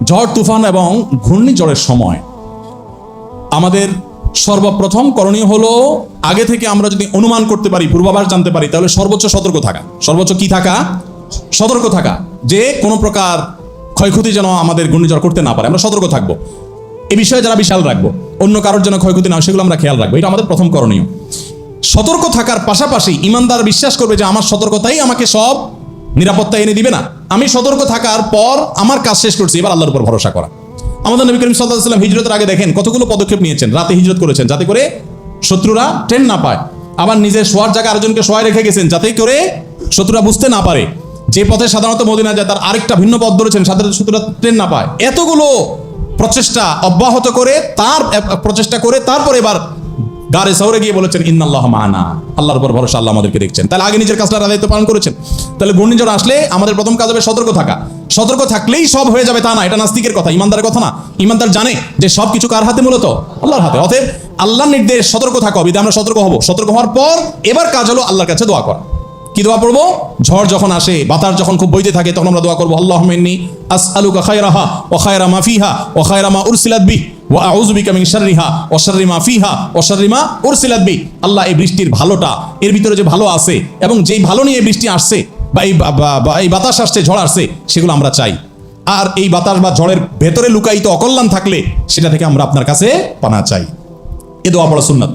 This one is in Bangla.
ঝড় তুফান এবং ঘূর্ণিঝড়ের সময় আমাদের সর্বপ্রথম করণীয় হলো, আগে থেকে আমরা যদি অনুমান করতে পারি, পূর্বাভাস জানতে পারি, তাহলে সর্বোচ্চ সতর্ক থাকা। সর্বোচ্চ কি থাকা? সতর্ক থাকা, যে কোনো প্রকার ক্ষয়ক্ষতি যেন আমাদের ঘূর্ণিঝড় করতে না পারে, আমরা সতর্ক থাকবো। এ বিষয়ে যারা বিশাল রাখবো, অন্য কারোর যেন ক্ষয়ক্ষতি না হয় সেগুলো আমরা খেয়াল রাখবো। এটা আমাদের প্রথম করণীয়। সতর্ক থাকার পাশাপাশি ইমানদার বিশ্বাস করবে যে আমার সতর্কতাই আমাকে সব নিরাপত্তা এনে দিবে না। আমি সতর্ক থাকার পর আমার কাজ শেষ করছি, এবার আল্লাহর উপর ভরসা করা। আমাদের নবী করিম সাল্লাল্লাহু আলাইহি ওয়াসাল্লাম হিজরতের আগে দেখেন কতগুলো পদক্ষেপ নিয়েছেন। রাতে হিজরত করেছেন যাতে করে শত্রুরা ট্রেন না পায়। আবার নিজের শোয়ার জায়গা আরেকজনকে শোয়ায় রেখে গেছেন যাতে করে শত্রুরা বুঝতে না পারে। যে পথে সাধারণত মদিনা যায় তার আরেকটা ভিন্ন পথ ধরেছেন সাথে শত্রুরা ট্রেন না পায়। এতগুলো প্রচেষ্টা অব্যাহত করে তারপর এবার গারে সওরে গিয়ে বলেছেন ইন্নাল্লাহ মা'ানা, আল্লাহর উপর ভরসা, আল্লাহ আমাদেরকে দেখছেন। তাহলে আগে নিজের কাজটা দায়িত্ব পালন করেছেন। তাহলে ঘূর্ণিঝড় আসলে আমাদের প্রথম কাজ হবে সতর্ক থাকা। সতর্ক থাকলেই সব হয়ে যাবে তা না, এটা নাস্তিকের কথা, ইমানদারের কথা না। ইমানদার জানে যে সব কিছু কার হাতে? মূলত আল্লাহর হাতে। অতএব আল্লাহর নির্দেশ সতর্ক থাকা হবে, আমরা সতর্ক হব। সতর্ক হওয়ার পর এবার কাজ হলো আল্লাহর কাছে দোয়া করা। কি দোয়া পড়বো? ঝড় যখন আসে, বাতাস যখন খুব বইতে থাকে, তখন আমরা দোয়া করবো আল্লাহুম্মা ইন্নী আসআলুকা খায়রাহা ওয়া খায়রা মা ফিহা ওয়া খায়রা মা উরসিলাত বিহি ওয়া আউযু বিকা মিন শাররিহা ওয়া শাররি মা ফিহা ওয়া শাররি মা উরসিলাত বিহি। আল্লাহ, এই বৃষ্টির ভালোটা, এর ভিতরে যে ভালো আছে এবং যেই ভালো নিয়ে বৃষ্টি আসছে বা এই বাতাস আসছে, ঝড় আসছে, সেগুলো আমরা চাই। আর এই বাতাস বা ঝড়ের ভেতরে লুকায়িত অকল্যাণ থাকলে সেটা থেকে আমরা আপনার কাছে পানা চাই। এ দোয়া পড়া সুন্নাত।